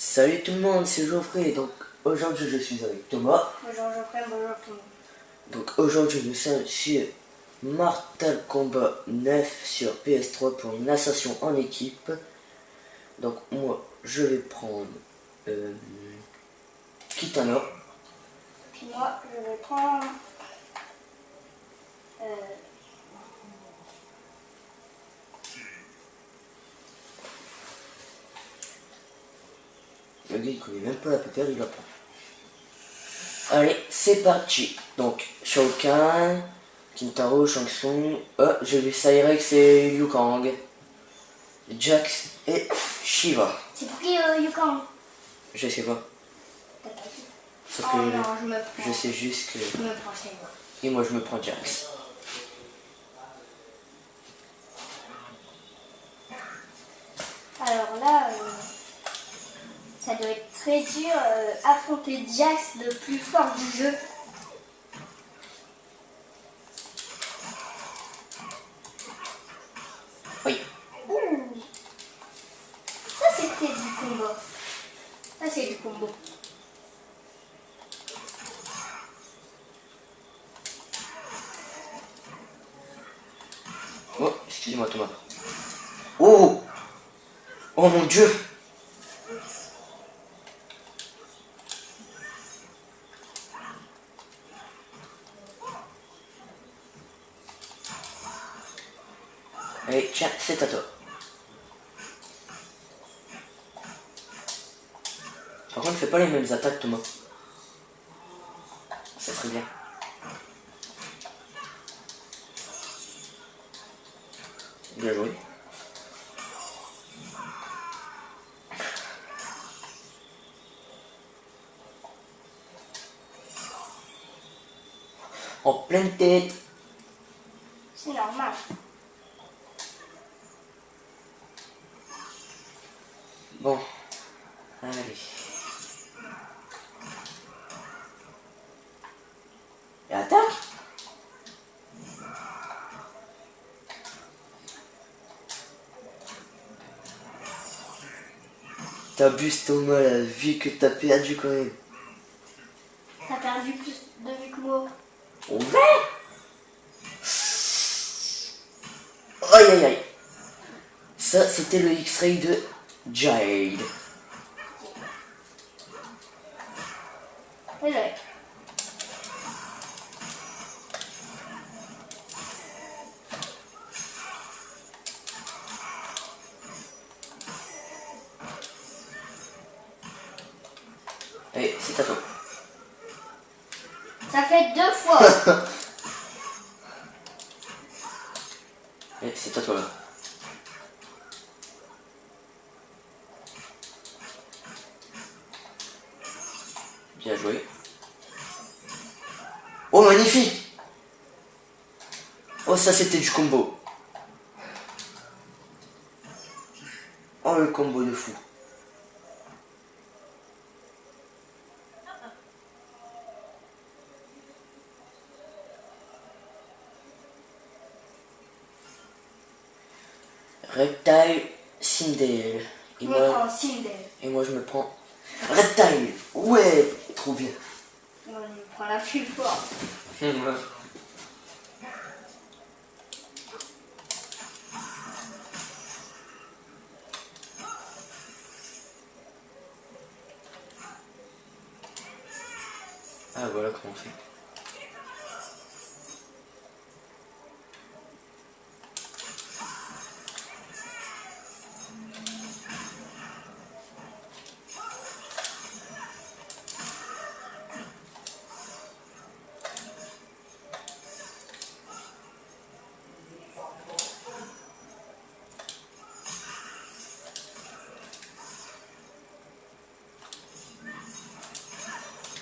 Salut tout le monde, c'est Geoffrey. Donc aujourd'hui je suis avec Thomas. Bonjour Geoffrey, bonjour tout le monde. Donc aujourd'hui nous sommes sur Mortal Kombat 9 sur PS3 pour une ascension en équipe. Donc moi je vais prendre Kitana. Puis moi je vais prendre Le gars il connaît même pas la pépère, il la prend. Allez, c'est parti. Donc Shao Kahn, Kintaro, Shang Tsung, j'ai vu Cyrex et Liu Kang, Jax et Shiva. C'est pour qui Yukong? Je sais pas. T'as pas dit. Sauf Oh que non, je me prends. je sais juste que... Je me prends celle-là. Et moi je me prends Jax. Alors là, ça doit être très dur affronter Jax, le plus fort du jeu. Oui. Ouh. Ça c'était du combat. Ça c'est du combo. Oh, excusez-moi Thomas. Oh! Oh mon dieu! Allez, tiens, c'est à toi. Par contre, fais pas les mêmes attaques Thomas. Ça serait bien. Bien joué. En pleine tête. C'est normal. Bon. Allez. Et attaque. T'abuses Thomas, la vie que t'as perdu quand même. T'as perdu plus de vie que moi. Ouais. Aïe aïe aïe. Ça c'était le X-ray de Jade. Désolé. Allez, c'est à toi. Ça fait 2 fois. Allez, c'est à toi là. Bien joué. Oh, magnifique! Oh, ça c'était du combo. Oh, le combo de fou. Reptile, Sindel. Je me prends Sindel. Et moi je me prends Reptile. Ouais, trop bien. Moi je me prends la plus forte. Ah voilà comment on fait.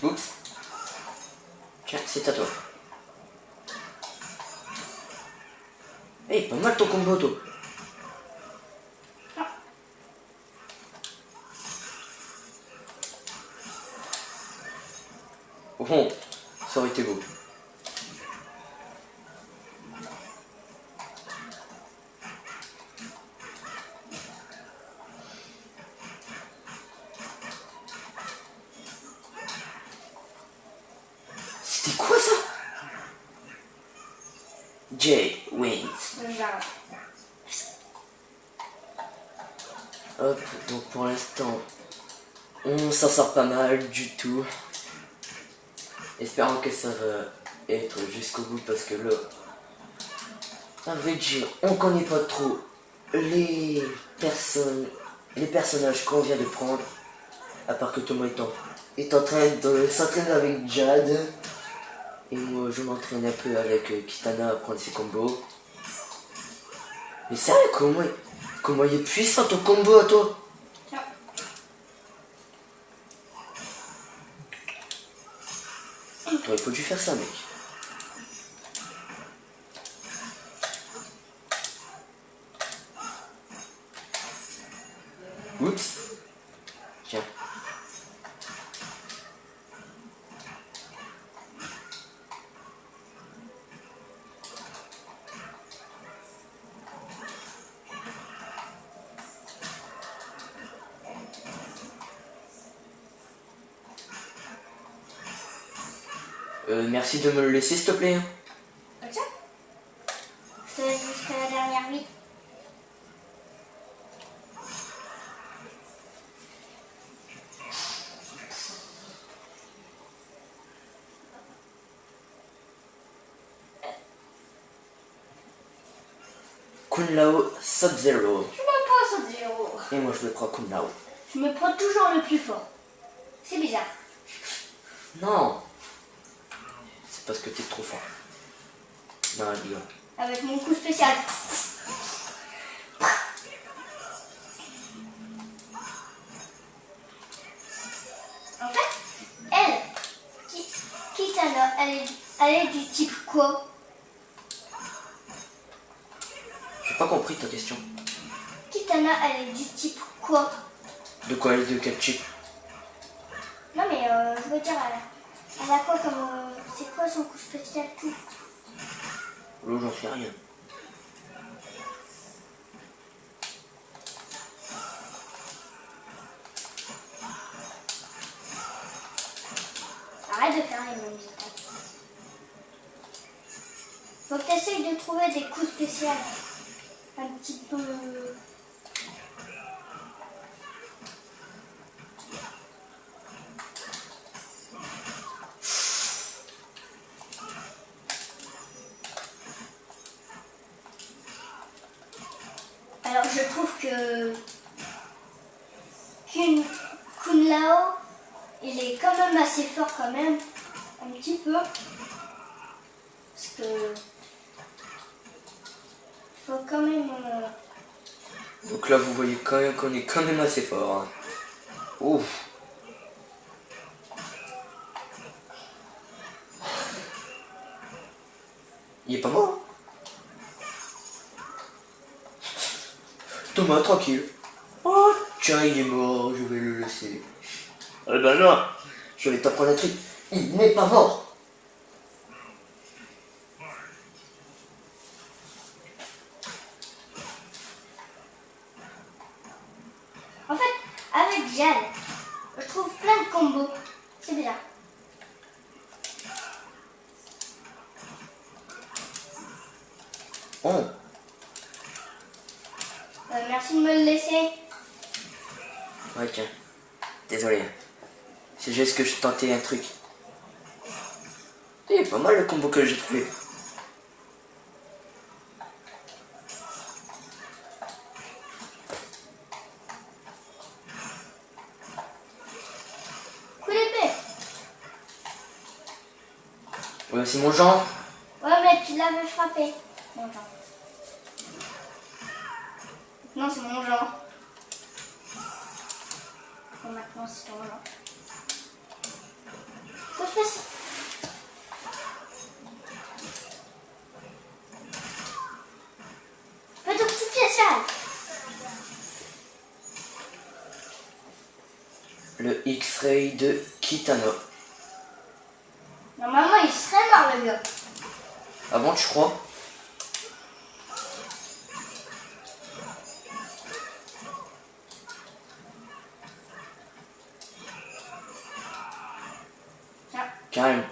Oups. Tiens, c'est à toi. Eh, pas mal ton combo, toi. Oh, ça aurait été beau. Jay wins. Voilà. Hop, donc pour l'instant, on s'en sort pas mal du tout. Espérons que ça va être jusqu'au bout parce que là, à vrai dire, on connaît pas trop les personnages qu'on vient de prendre. À part que Thomas est en train de s'entraîner avec Jade. Et moi je m'entraîne un peu avec Kitana à prendre ses combos. Mais sérieux, comment il est puissant ton combo à toi? T'aurais pas dû faire ça, mec. Oups. Tiens. Merci de me le laisser, s'il te plaît. Ok. Je te laisse jusqu'à la dernière vie. Kun Lao Sub-Zero. Je me prends au zéro. Et moi je me prends Kun Lao. Je me prends toujours le plus fort. C'est bizarre. Non. C'est parce que t'es trop fort. Non, dis donc. Avec mon coup spécial. En fait, Kitana, elle est du type quoi? J'ai pas compris ta question. Kitana, elle est du type quoi? De quoi elle est de quel type? Non mais je veux dire, elle a quoi comme... c'est quoi son coup spécial tout? Là, j'en sais rien. Arrête de faire les mêmes attaques. Faut que tu essayes de trouver des coups spéciaux. Un petit peu... Alors je trouve que Kun Lao, il est quand même assez fort quand même, un petit peu, parce que faut quand même... Donc là, vous voyez quand même qu'on est quand même assez fort. Hein. Ouf. Il est pas mort. Thomas, tranquille. Oh, tiens, il est mort, je vais le laisser. Eh ben non, je vais t'apprendre un truc. Il n'est pas mort. En fait, avec Jade, je trouve plein de combos. C'est bizarre. Oh. Merci de me le laisser. Ouais, tiens. Désolé. C'est juste que je tentais un truc. C'est pas mal le combo que j'ai trouvé. Coup d'épée. Ouais, c'est mon genre. Ouais, mais tu l'avais frappé. Mon genre. Non, c'est mon genre. Bon, maintenant, c'est ton genre. Coup spécial. Fais ton coup spécial. Le X-Ray de Kitana. Normalement, il serait mort, le gars. Avant, tu crois? Tiens. Calme.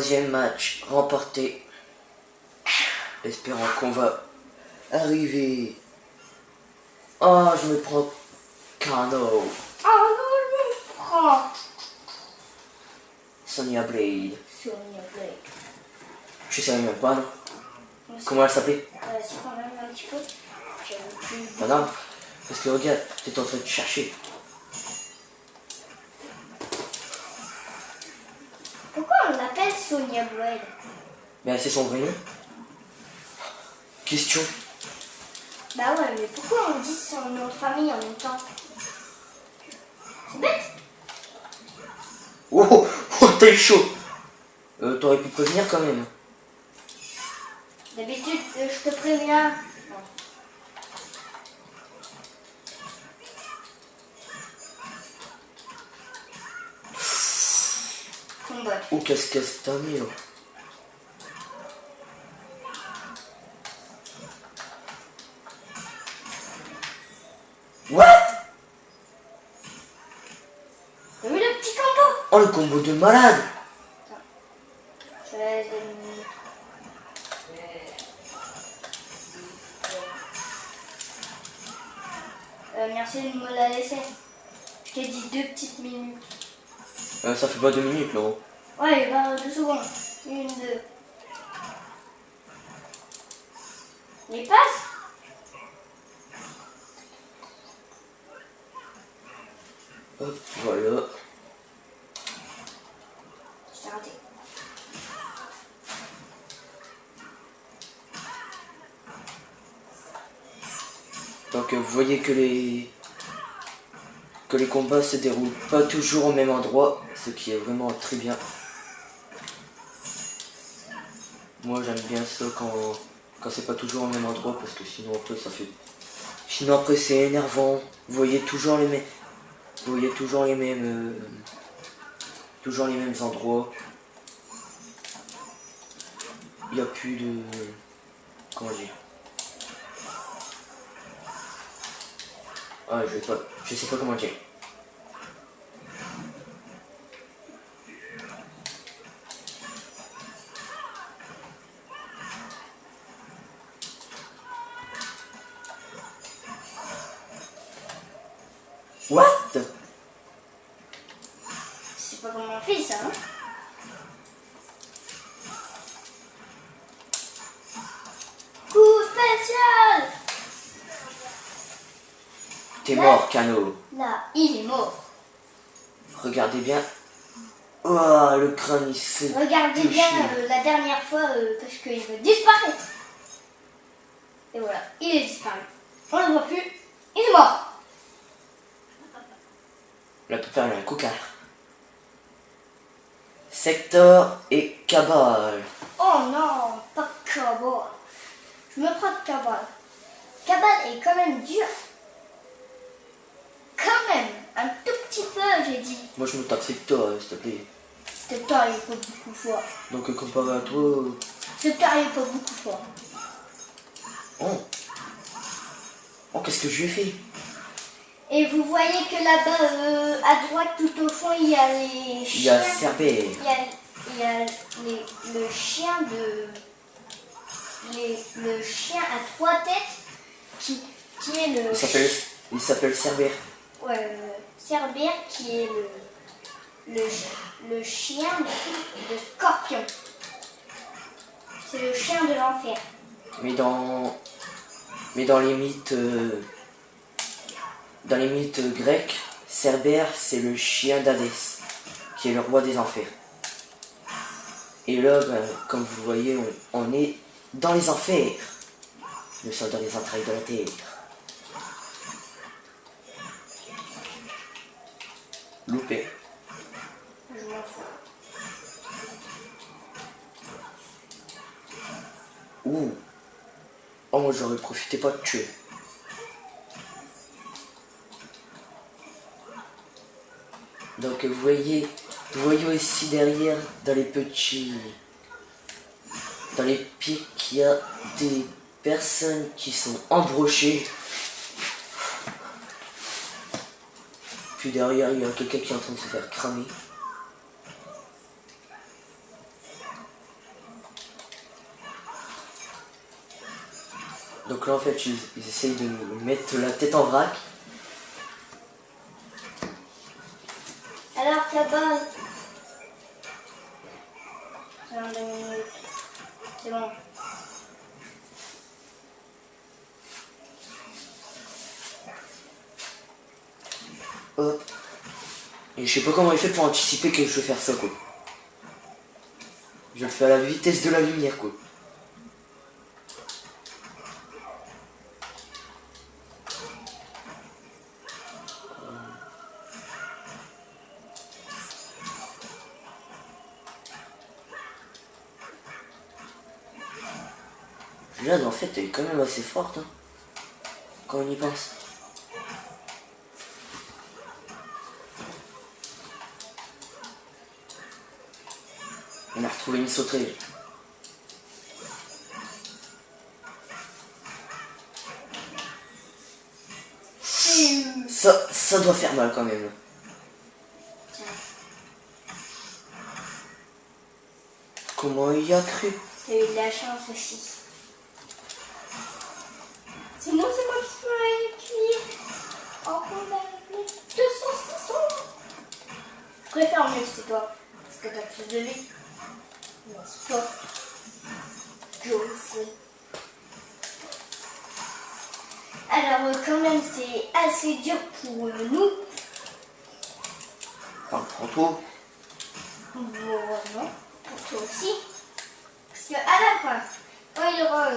3e match remporté. Espérant qu'on va arriver. Oh, je me prends Kano. Oh non, je me prends. Sonya Blade. Sonya Blade. Je savais même pas, non? Comment elle s'appelait? C'est quand même un petit peu. J'avais plus. Ah non, parce que regarde, t'es en train de chercher. Pourquoi on l'appelle Sonya Blade? Mais c'est son vrai nom. Question. Bah ouais, mais pourquoi on dit son nom de famille en même temps? C'est bête. Oh, oh, t'es chaud. T'aurais pu prévenir quand même. D'habitude, je te préviens. Non. Combat. Oh, qu'est-ce que t'as mis là? What? T'as vu le petit combo? Oh, le combo de malade. Je vais merci de me la laisser. Je t'ai dit 2 petites minutes. Ça fait pas 2 minutes, là. Ouais, 2 secondes. 1, 2. Il passe? Hop, voilà. Je t'ai raté. Donc vous voyez que les combats se déroulent pas toujours au même endroit, ce qui est vraiment très bien. Moi j'aime bien ça quand c'est pas toujours au même endroit parce que sinon après ça fait. Sinon après c'est énervant. Vous voyez toujours les mêmes. Vous voyez toujours les mêmes. Toujours les mêmes endroits. Il n'y a plus de. Comment dire? Ah, je sais pas comment dire. What? Je sais pas comment on fait ça, hein? Coup spécial! T'es mort, Kano. Là, il est mort. Regardez bien. Oh, le crâne il s'est Regardez bien la dernière fois parce qu'il veut disparaître. Et voilà, il est disparu. On ne le voit plus. Il est mort. La plupart il a un coquin. Sector et Cabal. Oh non, pas Cabal. Je me prends de Cabal. Cabal est quand même dur. Quand même, un tout petit peu, j'ai dit. Moi je me tape Sector, s'il te plaît. Sector, il est pas beaucoup fort. Donc comparé à toi. Sector, il est pas beaucoup fort. Oh. Oh, qu'est-ce que je lui ai fait? Et vous voyez que là-bas, à droite, tout au fond, il y a les chiens. Il y a Cerbère. Il y a le chien de. Le chien à 3 têtes qui est le. Il s'appelle Cerbère. Ouais, Cerbère qui est le chien de Scorpion. C'est le chien de l'enfer. Mais dans les mythes. Dans les mythes grecs, Cerbère c'est le chien d'Hadès, qui est le roi des enfers. Et là, ben, comme vous le voyez, on est dans les enfers. Nous sommes dans les entrailles de la terre. Loupé. Je m'en fous. Ouh. Oh, moi j'aurais profité pas de tuer. Donc vous voyez aussi derrière, dans les pics, il y a des personnes qui sont embrochées. Puis derrière, il y a quelqu'un qui est en train de se faire cramer. Donc là en fait ils essayent de nous mettre la tête en vrac. Alors ta base. C'est dans 2 minutes. C'est bon. Hop. Et je sais pas comment il fait pour anticiper que je vais faire ça quoi. Je le fais à la vitesse de la lumière quoi. Jade en fait elle est quand même assez forte hein, quand on y pense. On a retrouvé une sauterelle. Ça doit faire mal quand même. Comment il y a cru? T'as eu de la chance aussi. Sinon c'est moi qui ferais cuire. Oh on a les 200. Je préfère mieux que c'est toi. Parce que t'as plus de vie. N'est-ce pas? Je le sais. Alors quand même c'est assez dur pour nous. Enfin, pour toi. Bon, pour toi aussi. Parce qu'à la fin, quand il y aura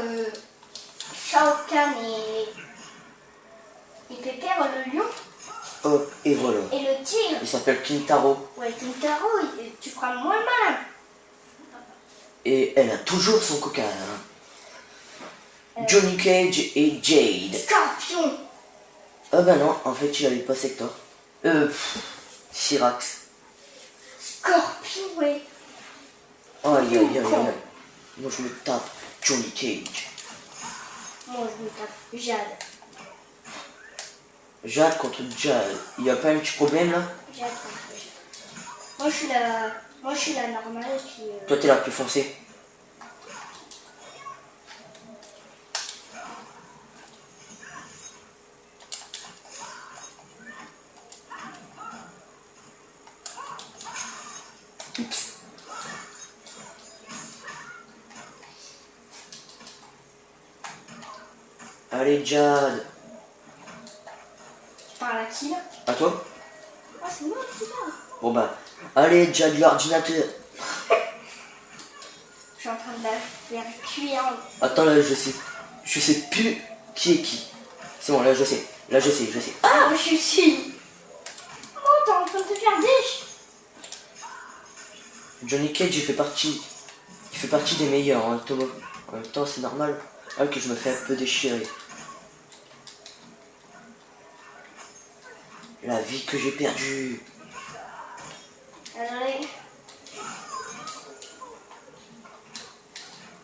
Shao Kahn et Pépère, le lion, Hop, et voilà. et le tigre, Il s'appelle Kintaro. ouais, Kintaro, tu feras moins mal. Et elle a toujours son coca. Hein. Johnny Cage et Jade. Scorpion. Ah bah non, en fait il avait pas Sector. Syrax. Scorpion, ouais. Aïe aïe aïe aïe. Moi je me tape Johnny Cage. Moi je me tape Jade. Jade contre Jade. Il y a pas un petit problème là? Jade contre Jade. Moi je suis la normale qui... Toi t'es la plus foncée. Oups. Allez Jade. Tu parles à qui là? À toi? Ah c'est moi qui parle. Bon bah. Allez Jade l'ordinateur. Je suis en train de la faire cuire. Attends là je sais plus qui est qui. C'est bon là je sais. Là je sais. Ah je suis... Oh t'es en train de te faire déche. Johnny Cage il fait partie des meilleurs hein, Thomas. En même temps c'est normal que je me fais un peu déchirer. La vie que j'ai perdue. Allez.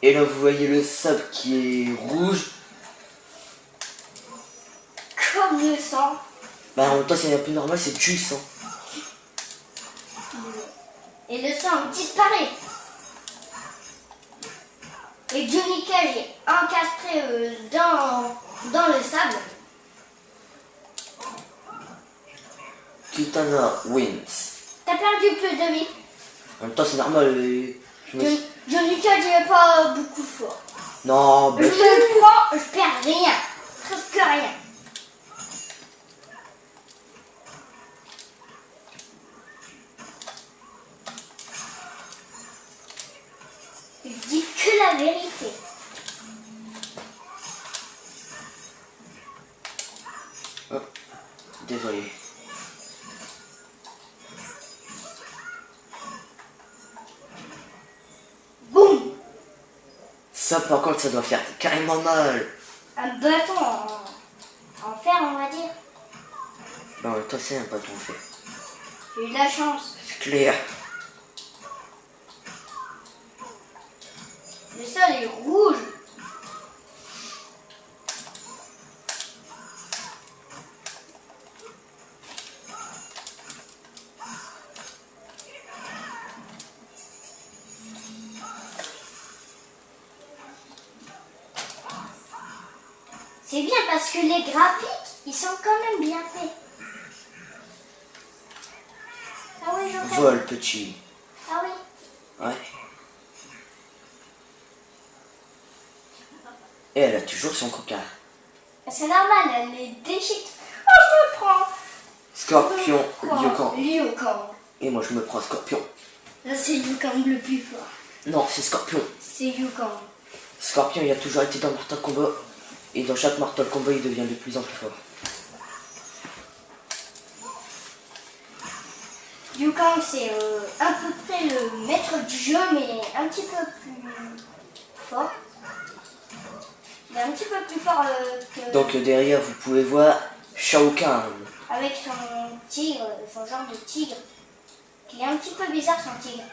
Et là vous voyez le sable qui est rouge. Comme le sang. Bah en même temps c'est un peu normal, c'est du sang. Et le sang disparaît. Et Johnny Cage est encastré dans le sable. Kitana wins. T'as perdu plus de vie. En même temps c'est normal. Johnny Cage n'est pas beaucoup fort. Non, bah... Je le prends, je perds rien. Presque rien. Je dis que la vérité. Oh, désolé. Boum. Ça par contre ça doit faire carrément mal. Un bâton en fer, on va dire. Bah en même temps c'est un bâton fait. J'ai eu de la chance. C'est clair. Le sol est rouge. C'est bien parce que les graphiques, ils sont quand même bien faits. Ah oui, je vois. Vol, petit. Ah oui. Ouais. Et elle a toujours son coca. C'est normal, elle les déchire. Oh, je me prends. Scorpion, Je me prends Yukong. Yukong. Et moi je me prends Scorpion. Là, c'est Yukong le plus fort. Non, c'est Scorpion. C'est Yukong. Scorpion, il a toujours été dans Mortal Kombat. Et dans chaque Mortal Kombat, il devient de plus en plus fort. Yukong, c'est à peu près le maître du jeu, mais un petit peu plus fort. Il est un petit peu plus fort que... Donc derrière, vous pouvez voir Shao Kahn. Avec son tigre, son genre de tigre. Il est un petit peu bizarre, son tigre.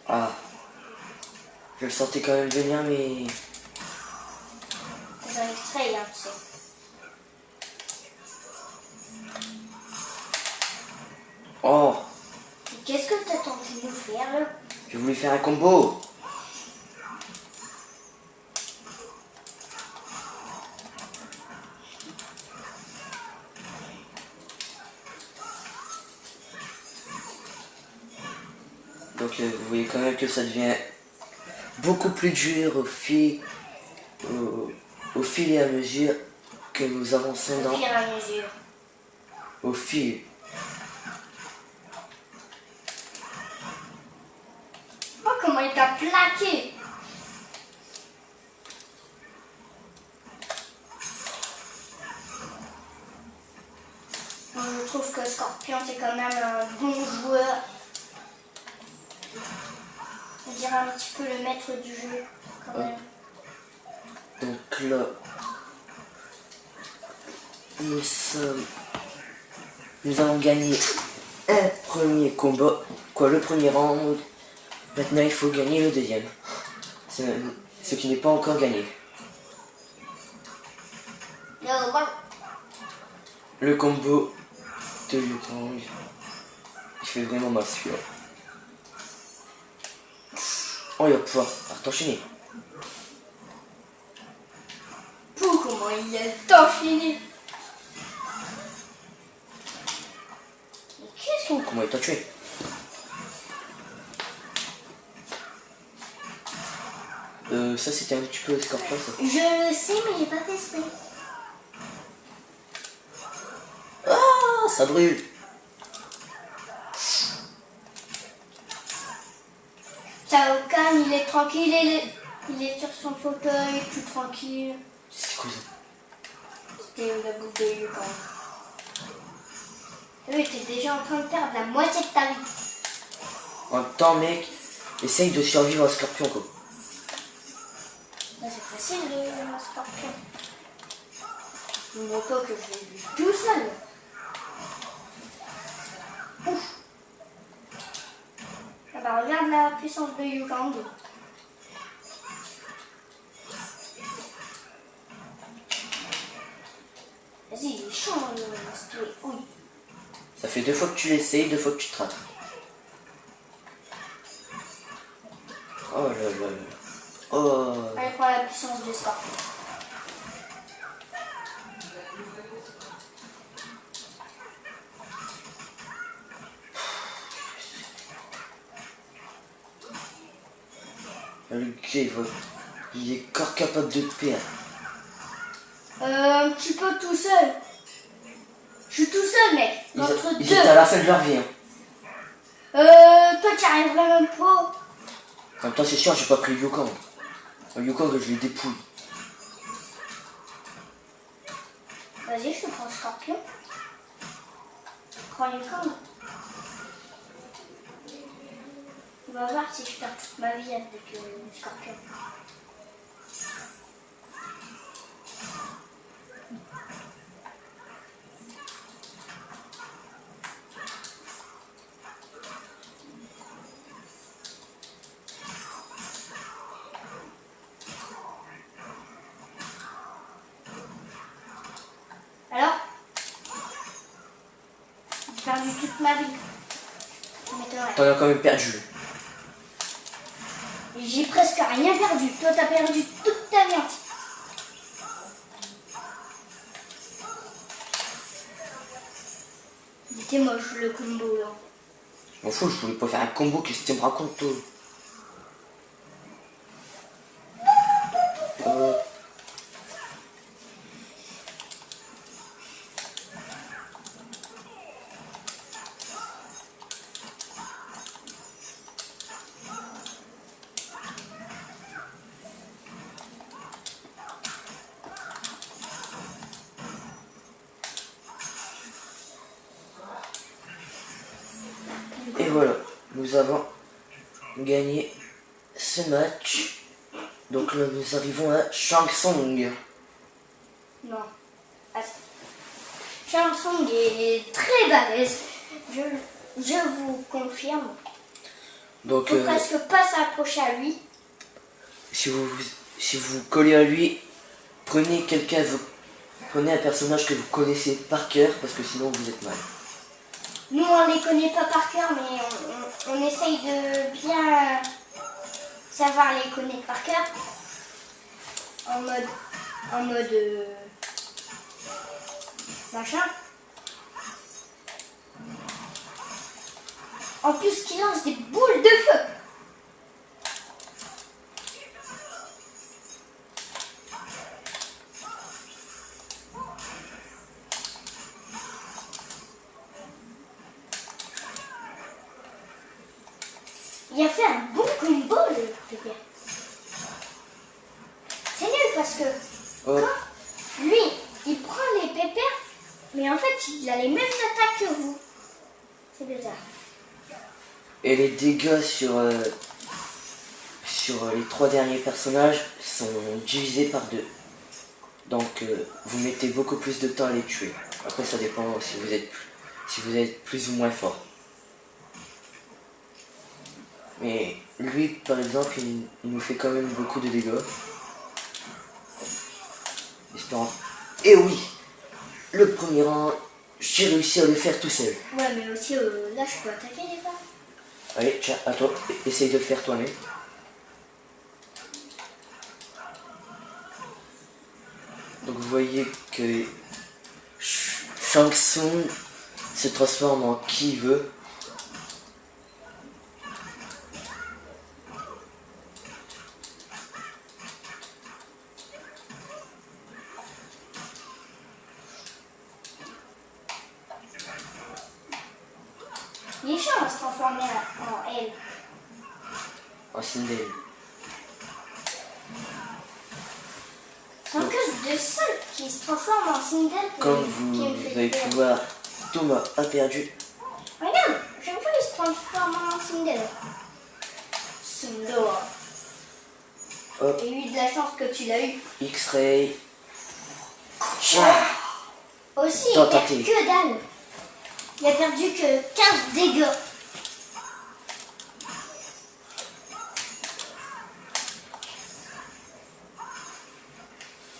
Ah. Je le sentais quand même venir, mais... C'est un extrait, hein, tu sais. Oh, Et qu'est-ce que t'as tenté de nous faire, là? j'ai voulu faire un combo. Donc vous voyez quand même que ça devient beaucoup plus dur au fil et à mesure que nous avançons Au dans... fur et à mesure. Au fil. Oh, comment il t'a plaqué! Moi, je trouve que Scorpion, c'est quand même un bon joueur. On dirait un petit peu le maître du jeu, quand même. Donc là, nous avons gagné un premier combat, quoi, le premier round. Maintenant, il faut gagner le deuxième. Ce qui n'est pas encore gagné. Le combo de Yukong, il fait vraiment mal celui-là. Oh, il va pouvoir t'enchaîner. Pouh, comment il est enchaîné! Qu'est-ce qu'on... Comment il t'a tué? Ça c'était un petit peu Scorpion ça. Je le sais, mais j'ai pas fait exprès. Ah, ça brûle. Shao Kahn, il est tranquille, il est sur son fauteuil, tout tranquille. C'est quoi ça? C'était la boucle de Yukong. Oui, t'es déjà en train de perdre la moitié de ta vie. En même temps, mec, essaye de survivre à Scorpion quoi. Là, c'est facile de un Scorpion. Mon que je l'ai vu tout seul. Ouf. Ah bah, regarde la puissance de Yukong. Vas-y, il est chaud, oui. Ça fait 2 fois que tu l'essayes, 2 fois que tu te rates. Oh là là là. Oh. Allez, prends la puissance de Scorpion. Le gars, il est encore capable de te perdre. Un petit peu tout seul. Je suis tout seul, mec. Entre Ils deux. étaient à la fin de leur vie. Hein. Toi, tu arriveras même pas. En même temps, c'est sûr, j'ai pas pris le Yukong. Le Yukong, je l'ai dépouille. Vas-y, je te prends Scorpion. Prends Yukong. On va voir si je perds toute ma vie avec le Scorpion. perdu toute ma vie. Ça m'étonnerait. T'en as quand même perdu. J'ai presque rien perdu. Toi, t'as perdu toute ta vie entière. Il était moche le combo là. Je m'en fous, je voulais pas faire un combo, qu'est-ce que tu me racontes toi? Et voilà, nous avons gagné ce match. Donc là, nous arrivons à Shang Tsung. Non. Shang Tsung est très balèze. Je vous confirme. Donc, Faut presque pas s'approcher à lui. si vous collez à lui, prenez prenez un personnage que vous connaissez par cœur, parce que sinon vous êtes mal. Nous, on les connaît pas par cœur, mais on essaye de bien savoir les connaître par cœur. En mode machin. En plus, qui lance des boules de feu. Il a fait un bon combo, le pépère. C'est nul parce que Oh. quand lui, il prend les pépères, mais en fait, il a les mêmes attaques que vous. C'est bizarre. Et les dégâts sur les 3 derniers personnages sont divisés par 2. Donc vous mettez beaucoup plus de temps à les tuer. Après ça dépend si vous êtes plus ou moins fort. Mais lui par exemple il nous fait quand même beaucoup de dégâts. Espérant. Et oui, le premier rang, j'ai réussi à le faire tout seul. Ouais, mais aussi là, je peux attaquer des fois. Allez, tiens, à toi, essaye de le faire toi-même. Donc vous voyez que Shang Tsung se transforme en qui il veut. Il est chiant à se transformer en elle. En Sindel. C'est en plus de ça qui se transforme en Sindel. Comme qui vous me fait avez peur. pu voir, Thomas a perdu. Regarde, j'aime pas il se transforme en Sindel. Sindel. Hop, Et eu de la chance que tu l'as eu. X-Ray. Tcha. Aussi, il Dans ta perd tête. que dalle. Il a perdu que 15 dégâts.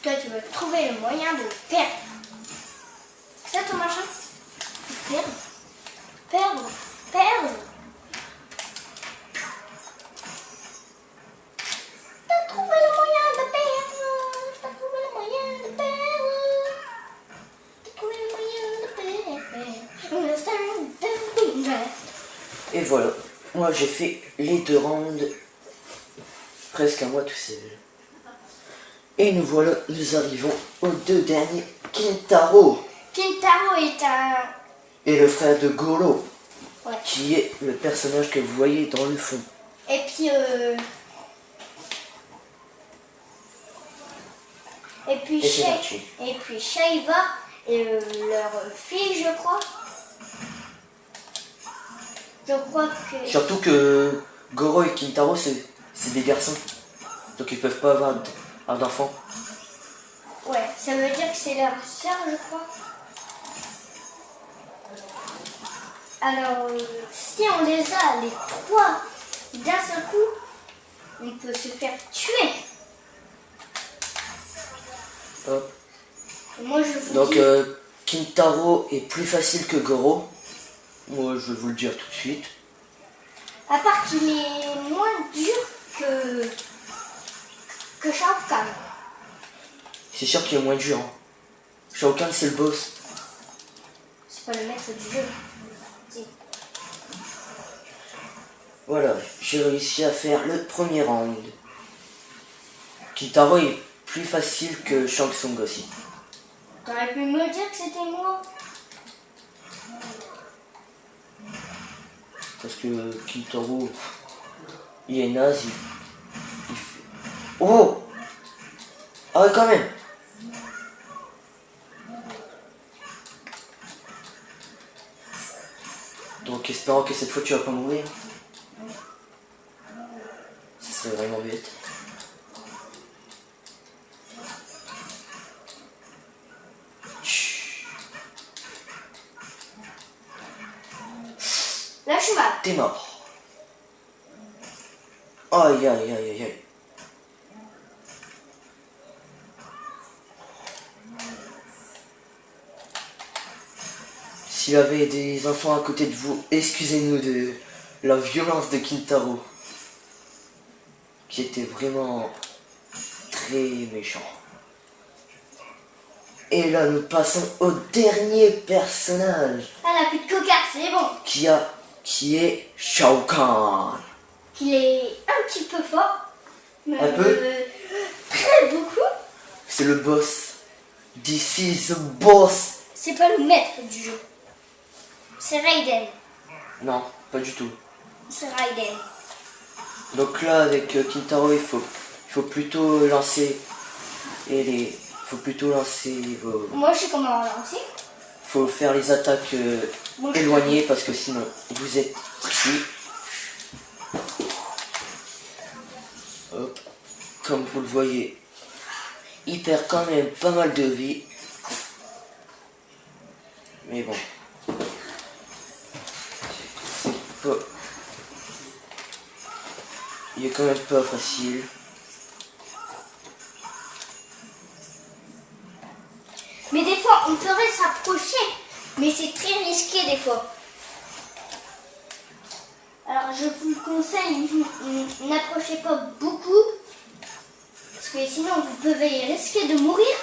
Toi, tu vas trouver le moyen de perdre. C'est ça ton machin? Perdre. Perdre. Perdre. T'as trouvé le moyen de perdre. T'as trouvé le moyen de perdre. T'as trouvé le moyen de perdre. Le stand de perdre. Et voilà, moi j'ai fait les 2 rounds presque à moi tout seul. Et nous voilà, nous arrivons aux 2 derniers. Kintaro Kintaro est un... et le frère de Goro, Ouais. qui est le personnage que vous voyez dans le fond. Et puis... Et c'est parti. Et puis Shaiva et leur fille, je crois. Je crois que... Surtout que Goro et Kintaro c'est des garçons. Donc ils peuvent pas avoir d'enfants. Ouais, ça veut dire que c'est leur sœur, je crois. Alors, si on les a, les 3, d'un seul coup, on peut se faire tuer. Hop. Et moi, je vous Donc dis... Kintaro est plus facile que Goro. Moi, je vais vous le dire tout de suite. À part qu'il est moins dur que Shao Kahn. C'est sûr qu'il est moins dur. Hein. Shao Kahn, c'est le boss. C'est pas le maître du jeu. Si. Voilà, j'ai réussi à faire le premier round. Kintaro est plus facile que Shang Tsung aussi. T'aurais pu me dire que c'était moi. Parce que Kintaro, il est naze. Il fait... Oh! Ah ouais, quand même! Donc, espérant que cette fois tu vas pas mourir. Ça serait vraiment bête. Chut. Là, je suis mal. T'es mort. Aïe aïe aïe aïe aïe. S'il y avait des enfants à côté de vous, excusez-nous de la violence de Kintaro. Qui était vraiment très méchant. Et là, nous passons au dernier personnage. Ah, la pute cocarde, c'est bon. Qui est Shao Kahn. Qu'il est un petit peu fort. Mais Un peu. Très beaucoup. C'est le boss. This is the boss. C'est pas le maître du jeu. C'est Raiden. Non, pas du tout. C'est Raiden. Donc là, avec Kintaro, il faut plutôt lancer vos... Moi, je sais comment lancer. Faut faire les attaques Moi, je- éloignées parce que sinon vous êtes pris. Hop. Comme vous le voyez, il perd quand même pas mal de vie. Mais bon. C'est pas... Il est quand même pas facile. Mais des fois, on pourrait s'approcher. Mais c'est très risqué des fois. Alors, je vous le conseille, n'approchez pas beaucoup. Parce que sinon, vous pouvez risquer de mourir.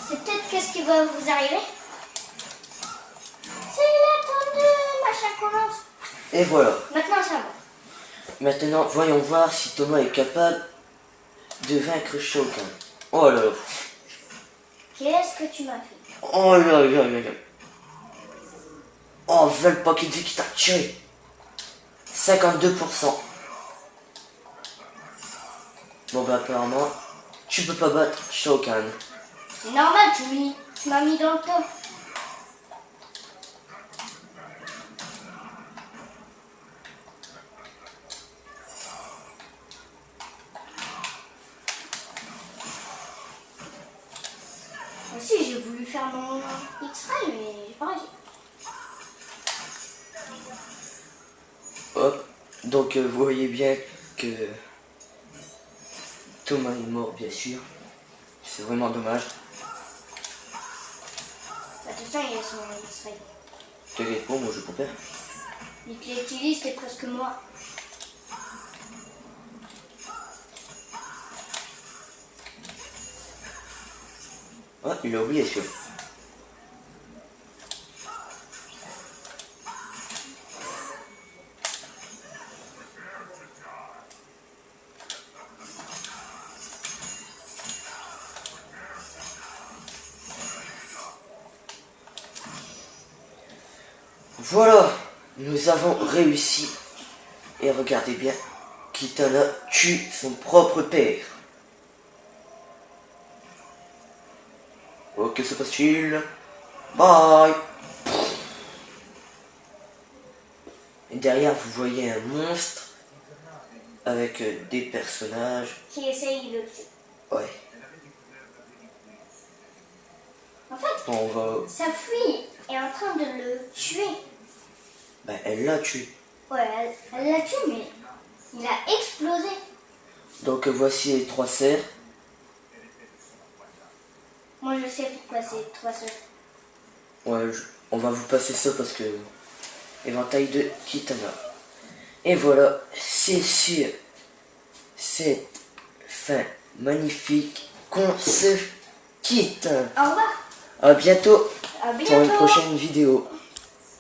C'est peut-être qu'est-ce qui va vous arriver. C'est la temps de machin qu'on lance. Et voilà. Maintenant, ça va. Maintenant, voyons voir si Thomas est capable de vaincre Shao Kahn. Oh là là. Qu'est-ce que tu m'as fait? Oh là là là là. Oh, le paquet de vie qui t'a tué. 52%. Bon bah apparemment, tu peux pas battre Shao Kahn. C'est normal, tu m'as mis dans le top. Aussi, j'ai voulu faire mon X-Ray, mais j'ai pas réussi. Hop. Donc vous voyez bien que Thomas est mort, bien sûr. C'est vraiment dommage. Bah, de toute façon, il a son X-Ray. T'inquiète pas, moi je compare. Il te l'utilise, c'est presque moi. Ah, il a oublié celui-là. Voilà, nous avons réussi. Et regardez bien, Kitana tue son propre père. Oh, que se passe-t-il? Bye. Et derrière, vous voyez un monstre avec des personnages. Qui essaye de le tuer. Ouais. En fait, Bon, on va... sa fille est en train de le tuer. Ben, elle l'a tué. Ouais, elle l'a tué, mais il a explosé. Donc voici les trois cerfs. Moi, je sais pourquoi c'est 3 sœurs. Ouais, on va vous passer ça parce que... Éventail de Kitana. Et voilà, c'est sur cette fin magnifique qu'on se quitte. Au revoir. À bientôt À pour une bientôt. prochaine vidéo.